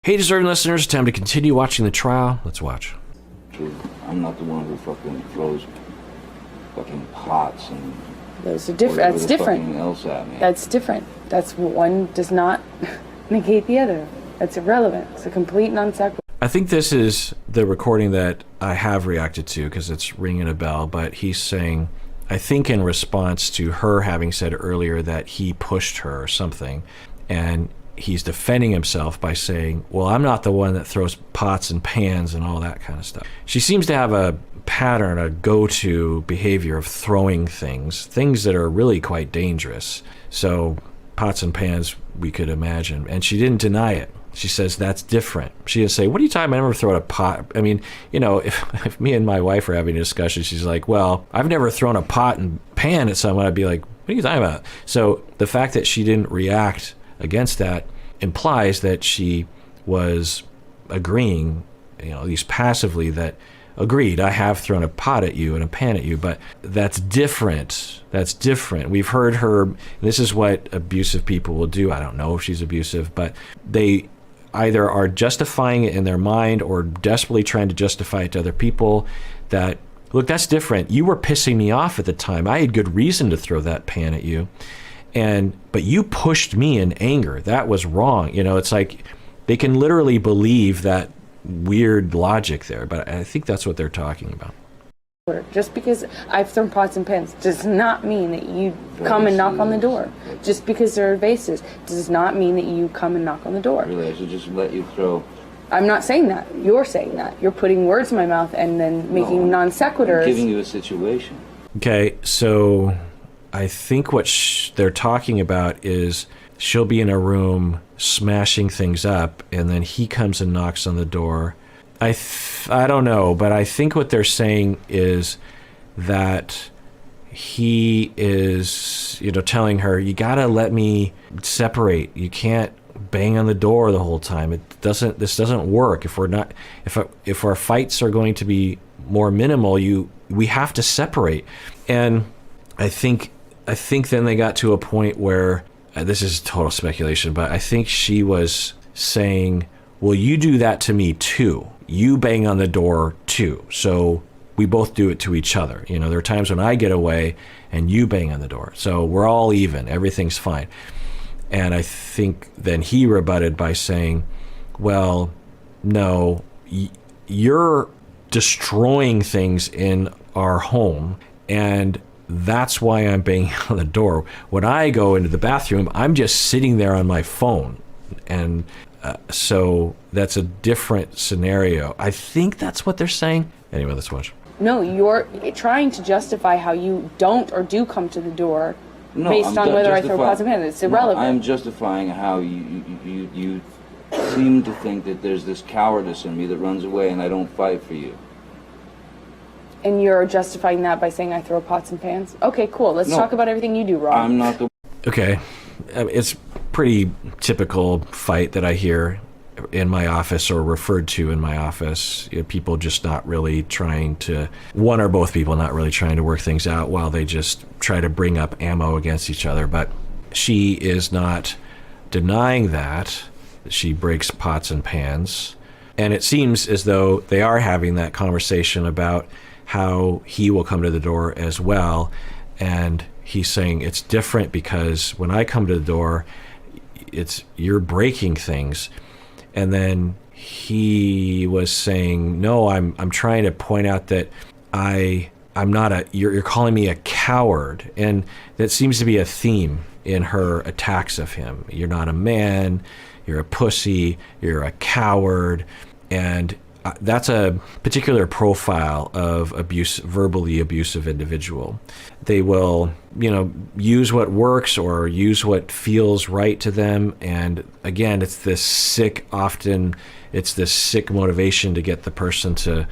Hey, deserving listeners, time to continue watching the trial. Let's watch. I'm not the one who fucking throws fucking pots and those are different. That's different. Else at me. That's different. That's one does not negate the other. That's irrelevant. It's a complete non sequitur. I think this is the recording that I have reacted to because it's ringing a bell, but he's saying, I think in response to her having said earlier that he pushed her or something, and he's defending himself by saying, well, I'm not the one that throws pots and pans and all that kind of stuff. She seems to have a pattern, a go-to behavior of throwing things that are really quite dangerous. So pots and pans, we could imagine. And she didn't deny it. She says, that's different. She didn't say, what are you talking about? I never thrown a pot. I mean, you know, if me and my wife are having a discussion, she's like, well, I've never thrown a pot and pan at someone. I'd be like, what are you talking about? So the fact that she didn't react against that implies that she was agreeing, you know, at least passively, that agreed, I have thrown a pot at you and a pan at you, but that's different. That's different. We've heard her, this is what abusive people will do. I don't know if she's abusive, but they either are justifying it in their mind or desperately trying to justify it to other people that, look, that's different. You were pissing me off at the time. I had good reason to throw that pan at you. But you pushed me in anger. That was wrong. You know, it's like they can literally believe that weird logic there, but I think that's what they're talking about. Just because I've thrown pots and pans does not mean that you come and knock on the door. Just because there are vases does not mean that you come and knock on the door. Really, I should just let you throw. I'm not saying that. You're saying that. You're putting words in my mouth and then making non sequiturs. I'm giving you a situation. Okay, so I think what they're talking about is she'll be in a room smashing things up, and then he comes and knocks on the door. I don't know, but I think what they're saying is that he is, you know, telling her, you gotta let me separate. You can't bang on the door the whole time. This doesn't work. If our fights are going to be more minimal, we have to separate. And I think then they got to a point where, this is total speculation, but I think she was saying, well, you do that to me too. You bang on the door too. So we both do it to each other. You know, there are times when I get away and you bang on the door. So we're all even. Everything's fine. And I think then he rebutted by saying, well, no, you're destroying things in our home, and that's why I'm banging on the door. When I go into the bathroom, I'm just sitting there on my phone. And so that's a different scenario. I think that's what they're saying. Anyway, let's watch. No, you're trying to justify how you don't or do come to the door based on whether I throw pots and pans. It's irrelevant. No, I'm justifying how you seem to think that there's this cowardice in me that runs away and I don't fight for you. And you're justifying that by saying I throw pots and pans? Okay, cool. Let's talk about everything you do wrong. I'm not the... Okay. It's pretty typical fight that I hear in my office or referred to in my office. You know, people just not really trying to, one or both people not really trying to work things out while they just try to bring up ammo against each other. But she is not denying that. She breaks pots and pans. And it seems as though they are having that conversation about how he will come to the door as well. And he's saying it's different because when I come to the door, you're breaking things. And then he was saying, no, I'm trying to point out that I'm not you're calling me a coward. And that seems to be a theme in her attacks of him. You're not a man, you're a pussy, you're a coward. And that's a particular profile of verbally abusive individual. They will, you know, use what works or use what feels right to them. And again, it's this sick motivation to get the person to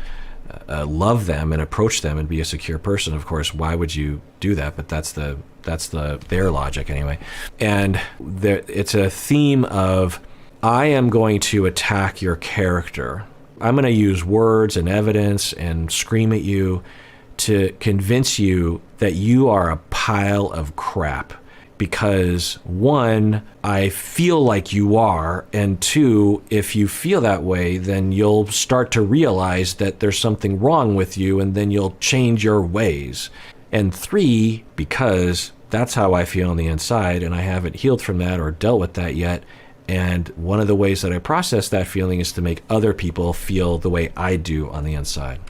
love them and approach them and be a secure person. Of course, why would you do that? But that's their logic anyway. And it's a theme of, I am going to attack your character. I'm going to use words and evidence and scream at you to convince you that you are a pile of crap. because one, I feel like you are, and two, if you feel that way, then you'll start to realize that there's something wrong with you, and then you'll change your ways. And three, because that's how I feel on the inside, and I haven't healed from that or dealt with that yet. And one of the ways that I process that feeling is to make other people feel the way I do on the inside.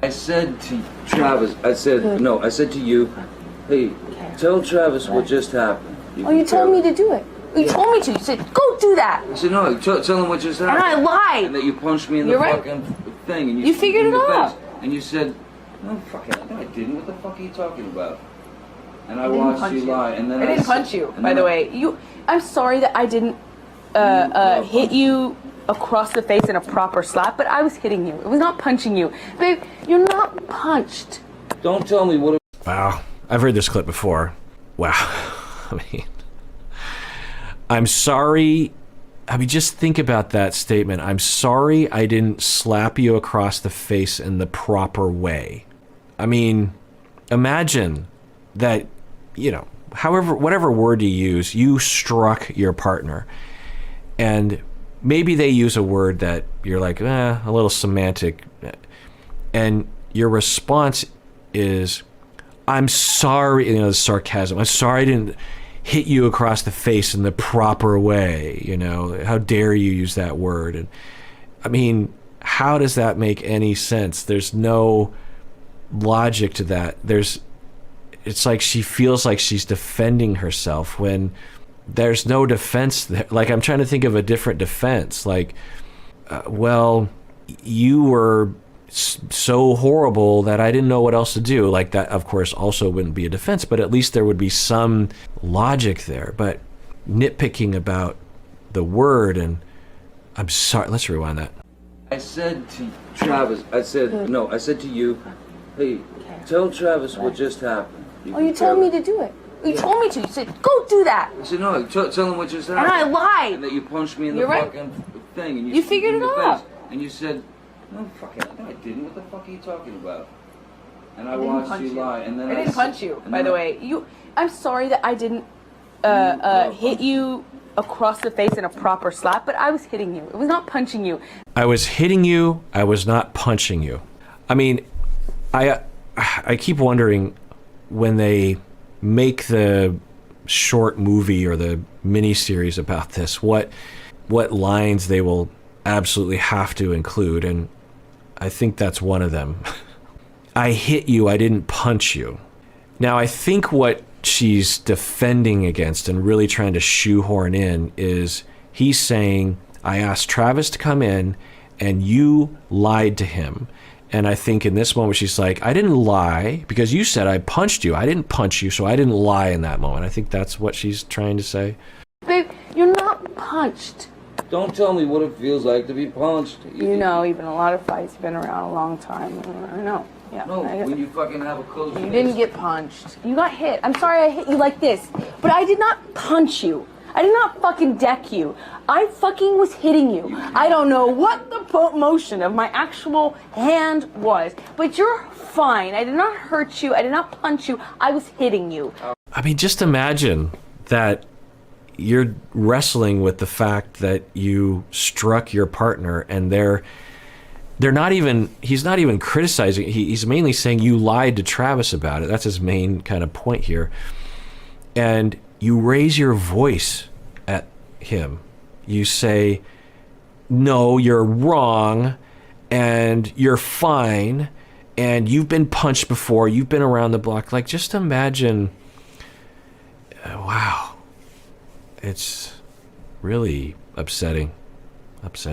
I said to Travis, I said to you, hey, tell Travis what just happened. You told me to do it. You told me to. You said, go do that. I said, no, tell him what just happened. And I lied. And that you punched me in the fucking thing. And you figured it out. And you said, no, I didn't. What the fuck are you talking about? And I watched you lie. And then I didn't punch you, by the way. I'm sorry that I didn't hit you across the face in a proper slap, but I was hitting you. It was not punching you. Babe, you're not punched. Don't tell me what it... Wow. I've heard this clip before. Wow. I'm sorry. Just think about that statement. I'm sorry I didn't slap you across the face in the proper way. Imagine that, whatever word you use, you struck your partner. And maybe they use a word that you're like, a little semantic. And your response is, I'm sorry, the sarcasm. I'm sorry I didn't hit you across the face in the proper way. How dare you use that word? And how does that make any sense? There's no logic to that. It's like she feels like she's defending herself when there's no defense there. Like, I'm trying to think of a different defense. Like, you were so horrible that I didn't know what else to do. Like, that, of course, also wouldn't be a defense, but at least there would be some logic there. But nitpicking about the word, and I'm sorry, let's rewind that. I said to Travis, I said to you, hey, tell Travis what just happened. You told me to do it. You told me to. You said, go do that. I said, no, tell him what just happened. And I lied. And that you punched me in the fucking thing. And you figured it out. And you said, no, I didn't. What the fuck are you talking about? And I watched you lie. And then I didn't punch you, by the way. I'm sorry that I didn't hit you across the face in a proper slap, but I was hitting you. It was not punching you. I was hitting you. I was not punching you. I keep wondering, when they make the short movie or the mini series about this, what lines they will absolutely have to include, and I think that's one of them. I hit you, I didn't punch you. Now, I think what she's defending against and really trying to shoehorn in is he's saying, I asked Travis to come in and you lied to him. And I think in this moment she's like, I didn't lie because you said I punched you. I didn't punch you, so I didn't lie in that moment. I think that's what she's trying to say. Babe, you're not punched. Don't tell me what it feels like to be punched. Even a lot of fights. You've been around a long time. I know. Yeah. No, when you fucking have a close... You didn't get punched. You got hit. I'm sorry I hit you like this, but I did not punch you. I did not fucking deck you. I fucking was hitting you. I don't know what the motion of my actual hand was, but you're fine. I did not hurt you. I did not punch you. I was hitting you. Just imagine that you're wrestling with the fact that you struck your partner, and he's not even criticizing. He's mainly saying you lied to Travis about it. That's his main kind of point here. And you raise your voice at him. You say, no, you're wrong, and you're fine, and you've been punched before, you've been around the block. Like, just imagine, wow. It's really upsetting. What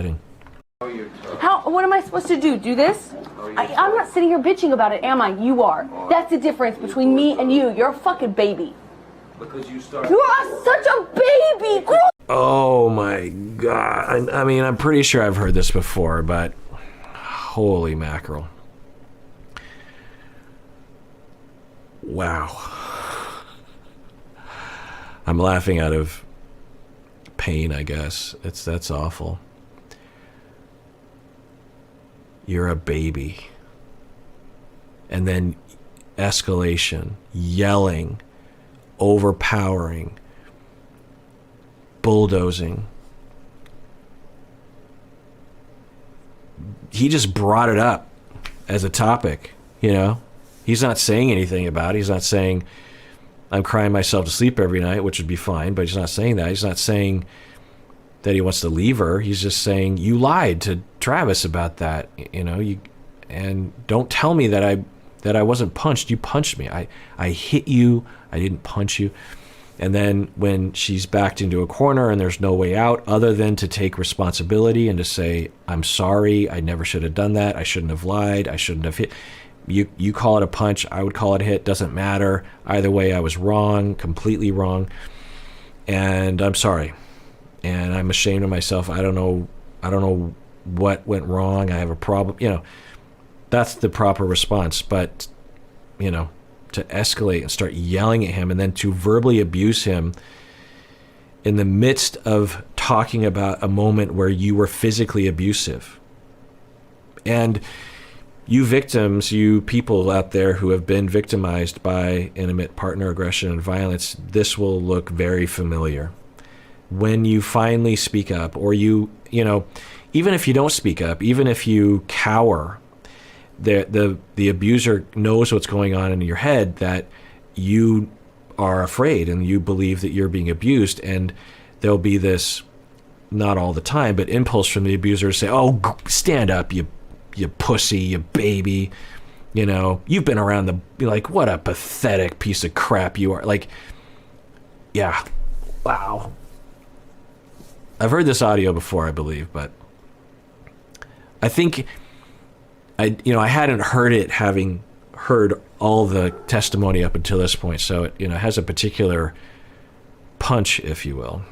am I supposed to do? Do this? I'm not sitting here bitching about it, am I? You are. That's the difference between me and you. You're a fucking baby. Because you started... You are such a baby! Oh my God. I'm pretty sure I've heard this before, but holy mackerel. Wow. I'm laughing out of pain, I guess. That's awful. You're a baby. And then escalation, yelling, overpowering, bulldozing. He just brought it up as a topic, you know? He's not saying anything about it. He's not saying, I'm crying myself to sleep every night, which would be fine, but he's not saying that. He's not saying that he wants to leave her. He's just saying, you lied to Travis about that, you know? And don't tell me that I wasn't punched. You punched me. I hit you. I didn't punch you. And then when she's backed into a corner and there's no way out other than to take responsibility and to say, I'm sorry, I never should have done that. I shouldn't have lied. I shouldn't have hit. You call it a punch. I would call it a hit. Doesn't matter. Either way, I was wrong, completely wrong. And I'm sorry. And I'm ashamed of myself. I don't know what went wrong. I have a problem. You know, that's the proper response. But, you know, to escalate and start yelling at him and then to verbally abuse him in the midst of talking about a moment where you were physically abusive. And you victims, you people out there who have been victimized by intimate partner aggression and violence, this will look very familiar. When you finally speak up, or you know, even if you don't speak up, even if you cower, the abuser knows what's going on in your head, that you are afraid and you believe that you're being abused, and there'll be this, not all the time, but impulse from the abuser to say, oh, stand up, you pussy, you baby, you know, you've been around the, like, what a pathetic piece of crap you are. Like, yeah, wow. I've heard this audio before, I believe, but I think I hadn't heard it, having heard all the testimony up until this point, so it, you know, has a particular punch, if you will.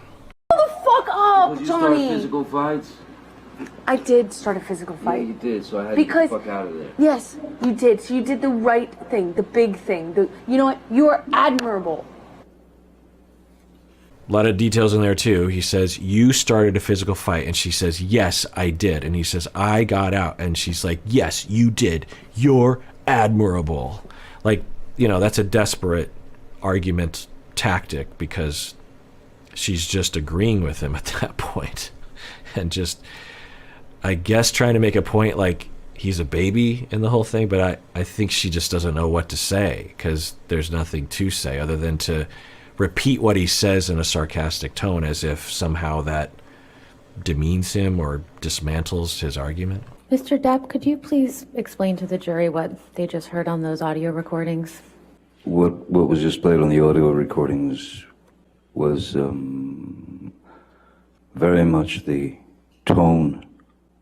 Hold the fuck up, Did you Johnny. start physical fights? I did start a physical fight. Yeah, you did, so I had Because, to get the fuck out of there. Yes, you did. So you did the right thing, the big thing. You know what? You are admirable. A lot of details in there too. He says, you started a physical fight, and she says, yes, I did. And he says, I got out. And she's like, yes, you did. You're admirable. Like, you know, that's a desperate argument tactic, because she's just agreeing with him at that point. And just, I guess, trying to make a point like he's a baby in the whole thing. But I think she just doesn't know what to say, because there's nothing to say other than to repeat what he says in a sarcastic tone, as if somehow that demeans him or dismantles his argument. Mr. Depp, could you please explain to the jury what they just heard on those audio recordings? What was just played on the audio recordings was very much the tone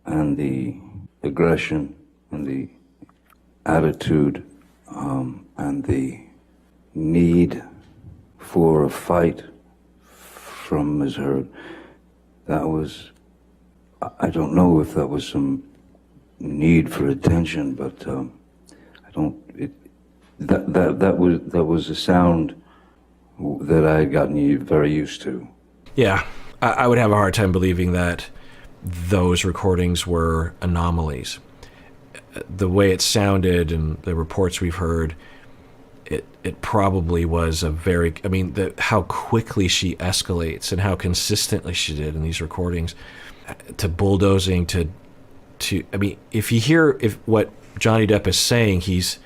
and the aggression and the attitude and the need for a fight from Ms. Heard. That was, I don't know if that was some need for attention, but that was a sound that I had gotten very used to. Yeah, I would have a hard time believing that those recordings were anomalies. The way it sounded and the reports we've heard, it probably was a very, I mean, how quickly she escalates and how consistently she did in these recordings, to bulldozing, to I mean, if you hear what Johnny Depp is saying, he's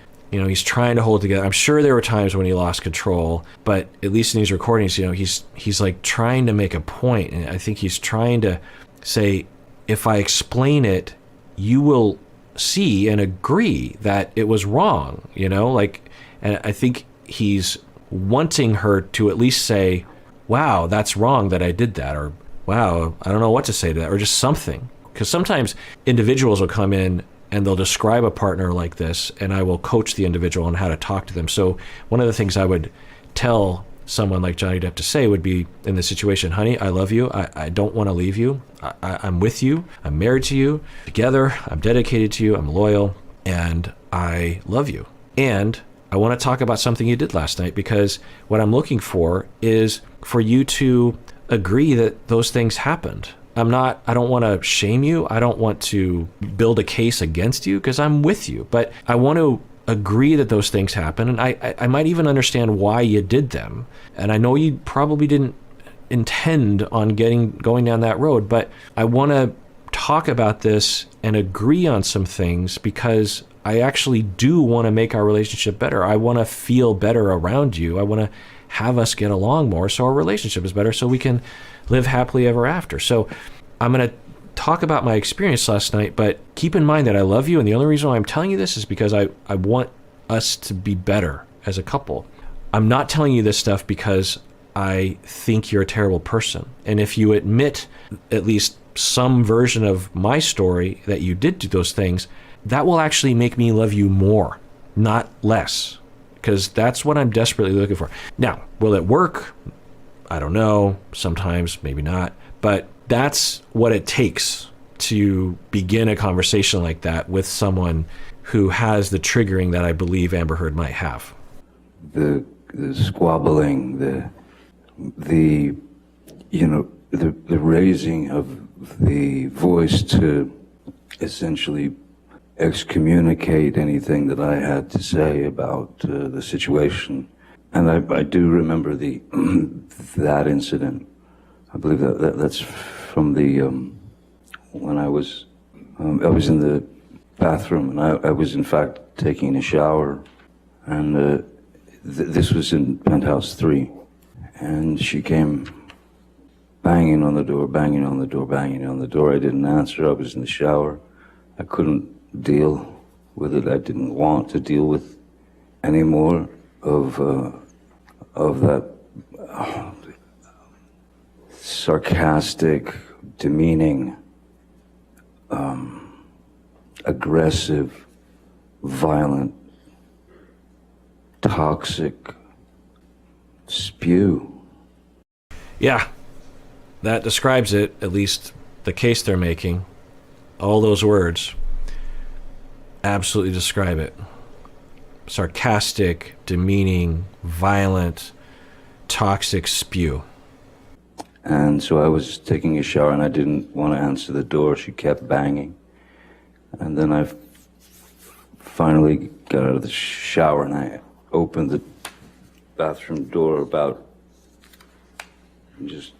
trying to hold together. I'm sure there were times when he lost control, but at least in these recordings, you know, he's like trying to make a point, and I think he's trying to say, if I explain it, you will see and agree that it was wrong, you know, like. And I think he's wanting her to at least say, wow, that's wrong that I did that, or wow, I don't know what to say to that, or just something. Because sometimes individuals will come in and they'll describe a partner like this, and I will coach the individual on how to talk to them. So one of the things I would tell someone like Johnny Depp to say would be, in this situation, honey, I love you. I don't want to leave you. I'm with you. I'm married to you. Together, I'm dedicated to you. I'm loyal, and I love you. And I want to talk about something you did last night, because what I'm looking for is for you to agree that those things happened. I don't want to shame you. I don't want to build a case against you, because I'm with you. But I want to agree that those things happen, and I might even understand why you did them. And I know you probably didn't intend on going down that road, but I want to talk about this and agree on some things because I actually do want to make our relationship better. I want to feel better around you. I want to have us get along more so our relationship is better, so we can live happily ever after. So I'm going to talk about my experience last night, but keep in mind that I love you, and the only reason why I'm telling you this is because I want us to be better as a couple. I'm not telling you this stuff because I think you're a terrible person. And if you admit at least some version of my story that you did do those things, that will actually make me love you more, not less, because that's what I'm desperately looking for. Now, will it work? I don't know. Sometimes, maybe not. But that's what it takes to begin a conversation like that with someone who has the triggering that I believe Amber Heard might have. The squabbling, the raising of the voice to essentially excommunicate anything that I had to say about the situation. And I do remember that incident. I believe that's from the when I was in the bathroom, and I was in fact taking a shower, and this was in penthouse 3, and she came banging on the door, banging on the door, banging on the door. I didn't answer. I was in the shower. I couldn't deal with it. I didn't want to deal with any more of that sarcastic, demeaning, aggressive, violent, toxic spew. Yeah, that describes it, at least the case they're making. All those words absolutely describe it. Sarcastic, demeaning, violent, toxic spew. And so I was taking a shower, and I didn't want to answer the door. She kept banging. And then I finally got out of the shower, and I opened the bathroom door about just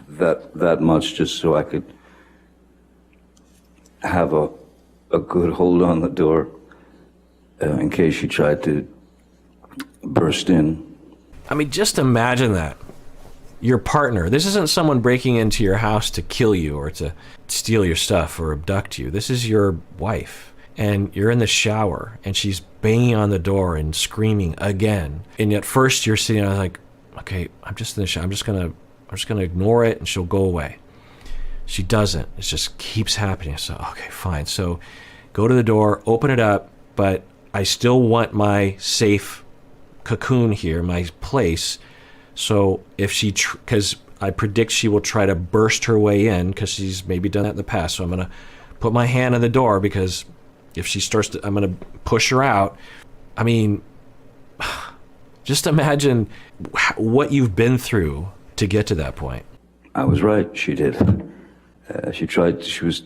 that much, just so I could have a good hold on the door in case she tried to burst in. I mean, just imagine that. Your partner, this isn't someone breaking into your house to kill you or to steal your stuff or abduct you. This is your wife, and you're in the shower, and she's banging on the door and screaming again. And at first you're sitting there like, okay, I'm just in the shower. I'm just gonna ignore it, and she'll go away. She doesn't. It just keeps happening. So, okay, fine. So go to the door, open it up, but I still want my safe cocoon here, my place. So if she, because I predict she will try to burst her way in, because she's maybe done that in the past. So I'm going to put my hand on the door, because if she starts to, I'm going to push her out. I mean, just imagine what you've been through to get to that point. I was right. She did. She was,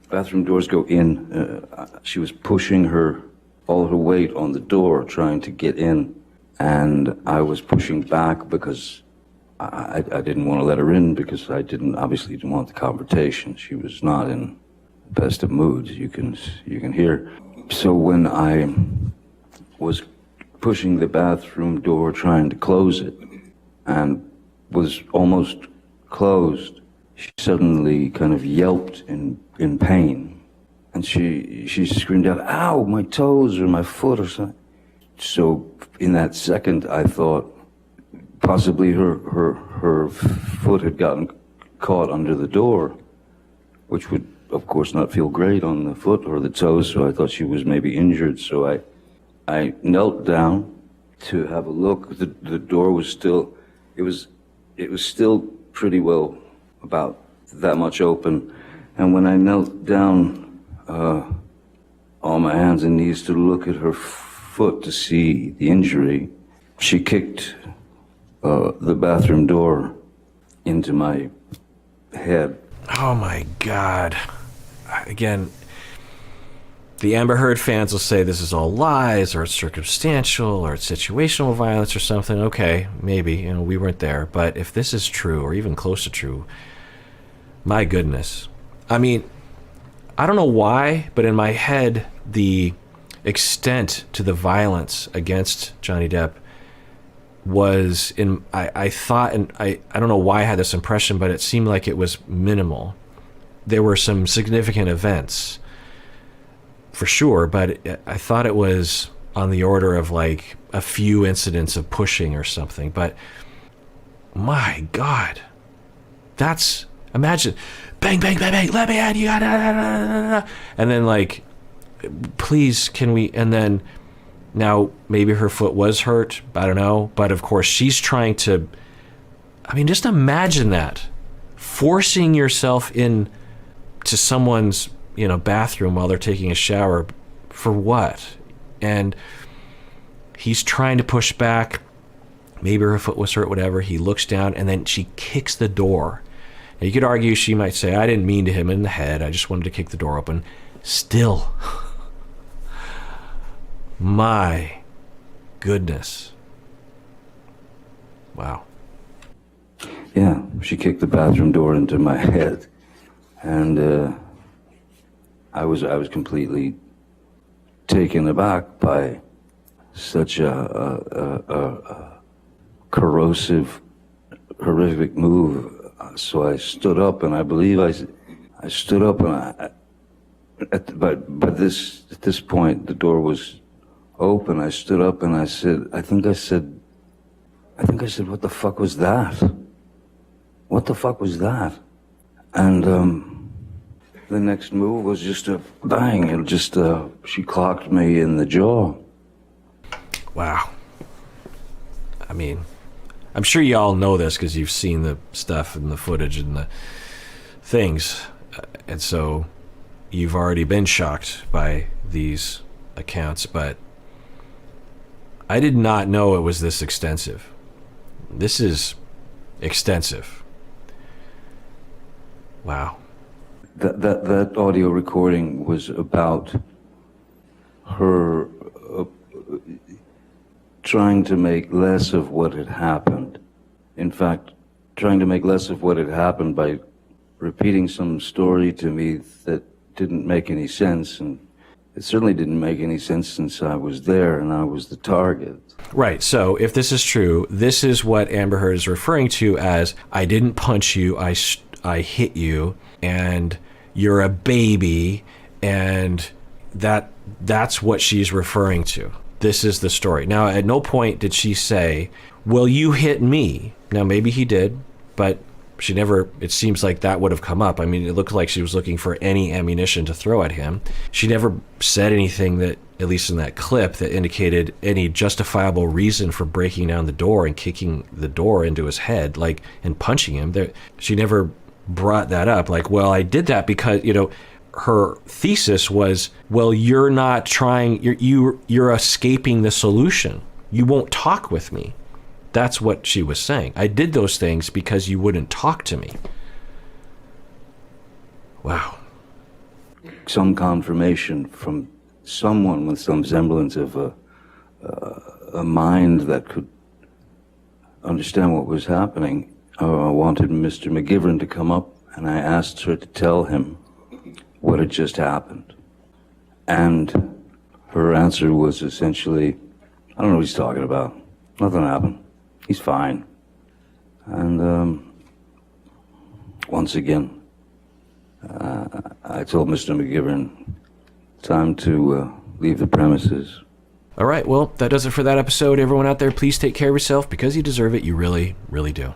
bathroom doors go in. She was pushing all her weight on the door, trying to get in. And I was pushing back because I didn't want to let her in, because I obviously didn't want the confrontation. She was not in the best of moods, you can hear. So when I was pushing the bathroom door, trying to close it, and was almost closed, she suddenly kind of yelped in pain. And she screamed out, "Ow, my toes or my foot or something." So in that second, I thought possibly her foot had gotten caught under the door, which would, of course, not feel great on the foot or the toes. So I thought she was maybe injured. So I knelt down to have a look. The door was still, it was still pretty well about that much open. And when I knelt down on my hands and knees to look at her foot to see the injury, she kicked the bathroom door into my head. Oh my God. Again, The Amber Heard fans will say this is all lies, or it's circumstantial, or it's situational violence or something. Okay, maybe, you know, we weren't there. But if this is true, or even close to true, my goodness. I mean, I don't know why, but in my head, the extent to the violence against Johnny Depp was I thought, and I don't know why I had this impression, but it seemed like it was minimal. There were some significant events, for sure, but I thought it was on the order of like a few incidents of pushing or something. But my God, that's, imagine, bang, bang, bang, bang, let me at you, and then like, please, can we, and then now maybe her foot was hurt, I don't know, but of course she's trying to, I mean, just imagine that, forcing yourself in to someone's, you know, bathroom while they're taking a shower, for what? And he's trying to push back, maybe her foot was hurt, whatever. He looks down and then she kicks the door. Now, you could argue, she might say, I didn't mean to hit him in the head, I just wanted to kick the door open. Still, my goodness. Wow. Yeah, she kicked the bathroom door into my head, and I was completely taken aback by such a corrosive, horrific move. So I stood up, and I believe I stood up, and at this point the door was open. I stood up and I said, I think I said, what the fuck was that? What the fuck was that? And the next move was just a bang. It just she clocked me in the jaw. Wow. I mean, I'm sure you all know this because you've seen the stuff and the footage and the things, and so you've already been shocked by these accounts, but I did not know it was this extensive. This is extensive. Wow. That audio recording was about her trying to make less of what had happened. In fact, trying to make less of what had happened by repeating some story to me that didn't make any sense, and it certainly didn't make any sense since I was there and I was the target. Right. So if this is true, this is what Amber Heard is referring to as, I didn't punch you, I hit you, and you're a baby, and that's what she's referring to. This is the story. Now, at no point did she say, well, you hit me. Now, maybe he did, but she never, it seems like that would have come up. I mean, it looked like she was looking for any ammunition to throw at him. She never said anything that, at least in that clip, that indicated any justifiable reason for breaking down the door and kicking the door into his head, like, and punching him. She never brought that up. Like, well, I did that because, you know, her thesis was, well, you're not trying, you're escaping the solution. You won't talk with me. That's what she was saying. I did those things because you wouldn't talk to me. Wow. Some confirmation from someone with some semblance of a mind that could understand what was happening. I wanted Mr. McGivern to come up, and I asked her to tell him what had just happened. And her answer was essentially, I don't know what he's talking about. Nothing happened. He's fine. And once again, I told Mr. McGivern, time to leave the premises. All right, well, that does it for that episode. Everyone out there, please take care of yourself because you deserve it. You really, really do.